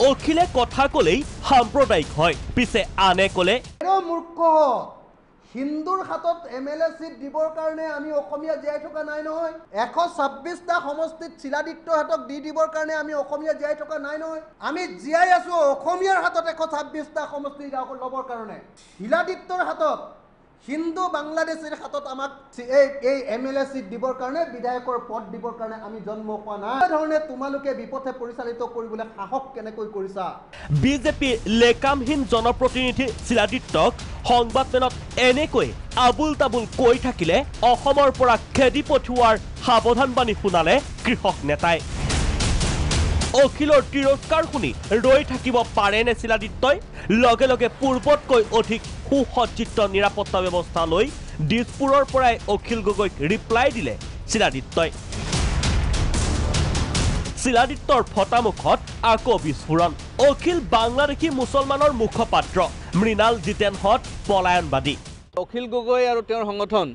অখিলে কথা কলেই সাম্প্ৰদায়িক হয় পিছে আনে কলে মূৰ্খ হিন্দুৰ হাতত MLA সিট দিবৰ কাৰণে আমি অসমীয়া জীয়াই থকা নাই নহয় 126টা সমষ্টিত শিলাদিত্যৰ হাতক দি দিবৰ কাৰণে আমি অসমীয়া জীয়াই থকা নাই নহয় আমি জীয়াই আছো অসমীয়াৰ হাতত 126টা সমষ্টি ল'বৰ কাৰণে শিলাদিত্যৰ হাতত হিন্দু বাংলাদেশীৰ হাতত আমাক এই MLA সিট দিবৰ কাৰণে বিধায়কৰ পদ দিবৰ কাৰণে আমি জন্ম পোৱা নাই ধৰণে তোমালোকে বিপথে পৰিচালিত কৰিবলৈ সাহস কেনেকৈ কৰিছা বিজেপি লেকামহীন জনপ্ৰতিনিধি শিলাদিত্যক সংবাদমেলত এনেকৈ আবুল তাবুল কৈ থাকিলে অসমৰ পৰা খেদি পঠোৱাৰ সাৱধানবাণী শুনালে কৃষক নেতাই অখিলৰ তিৰস্কাৰ শুনি ৰৈ থাকিব পাৰেনে শিলাদিত্যই লগে লগে পূৰ্বতকৈ অধিক সুসজ্জিত নিৰাপত্তা ব্যৱস্থা লৈ দিছপুৰৰ পৰাই অখিল গগৈক ৰিপ্লাই দিলে শিলাদিত্যই শিলাদিত্যৰ ফটামুখত আকৌ বিস্ফোৰণ অখিল বাংলাদেশী মুছলমানৰ মুখপাত্ৰ মৃণাল জিতেনহঁত পলায়নবাদী অখিল গগৈ আৰু তেওঁৰ সংগঠন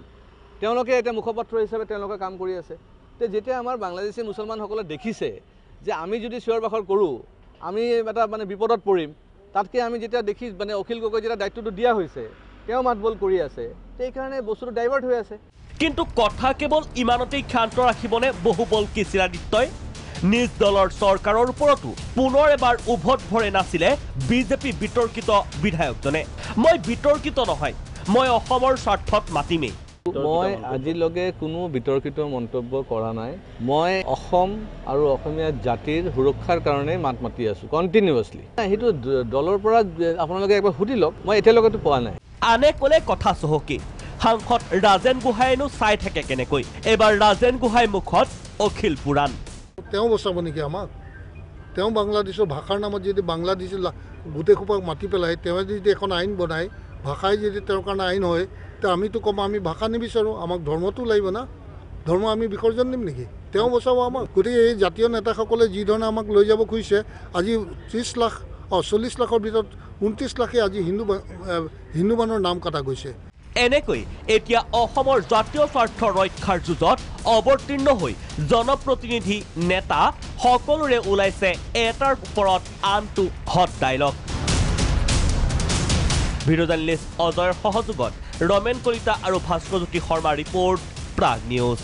তেওঁলোকে এটা মুখপাত্ৰ হিচাপে তেওঁলোকে কাম কৰি আছে তে যেতিয়া আমাৰ বাংলাদেশী মুছলমানসকলে দেখিছে যে আমি যদি চিঞৰ বাখৰ কৰোঁ আমি এটা মানে বিপদত পৰিম তাতকৈ আমি যেতিয়া দেখি মানে অখিল গগৈ যেতিয়া দায়িত্বটো দিয়া হৈছে তেওঁ মাতবোল কৰি আছে সেইকাৰণে বস্তুটো ডাইভাৰ্ট হৈ আছে কিন্তু কথা কেৱল ইমানতেই ক্ষান্ত ৰাখিবনে বহুবল কি শিলাদিত্যই নিজ দলৰ চৰকাৰৰ ওপৰতো পুনৰ এবাৰ উভত ভৰে নাছিলে বিজেপি বিতৰ্কিত বিধায়কজনে মই বিতৰ্কিত নহয় মই অসমৰ স্বাৰ্থত মাতিমেই মই আজিলৈকে কোনো বিতৰ্কিত মন্তব্য কৰা নাই মই অসম আৰু অসমীয়া জাতিৰ সুৰক্ষাৰ কাৰণে মাত মাতি আছো কণ্টিনিউৱাছলি সেইটো দলৰ পৰা আপোনালোকে একবাৰ সুধি লওক মই এতিয়ালৈকেতো পোৱা নাই আনে ক'লে কথা চহকী সাংসদ ৰাজেন গোহাঁইনো চাই থাকে কেনেকৈ এবাৰ ৰাজেন গোহাঁই মুখত অখিল পুৰাণ তেওঁ বচাব নেকি আমাক তেওঁ বাংলাদেশৰ ভাষাৰ নামত যদি বাংলাদেশী গোটেইসোপাক মাতি পেলাই তেওঁ যদি এখন আইন বনায় ভাষাই যদি তেওঁৰ কাৰণে আইন হয় তে আমিতো কম আমি ভাষা নিবিচাৰোঁ আমাক ধৰ্মটো লাগিব না ধৰ্ম আমি বিসৰ্জন দিম নেকি তেওঁ বচাব আমাক গতিকে এই জাতীয় নেতাসকলে যি ধৰণে আমাক লৈ যাব খুজিছে আজি 40 লাখৰ ভিতৰত 29 লাখে আজি হিন্দু মানুহৰ নাম কটা গৈছে এনেকৈ এতিয়া অসমৰ জাতীয় স্বাৰ্থ ৰক্ষাৰ যুঁজত অৱতীৰ্ণ হৈ জনপ্ৰতিনিধি নেতা সকলোৰে ওলাইছে এটাৰ ওপৰত আনটো হট ডাইলগ ভিডিঅ জাৰ্নেলিষ্ট অজয়ৰ সহযোগত ৰমেন কলিতা আৰু ভাস্কৰজ্যোতি শৰ্মা ৰিপৰ্ট প্ৰাগ নিউজ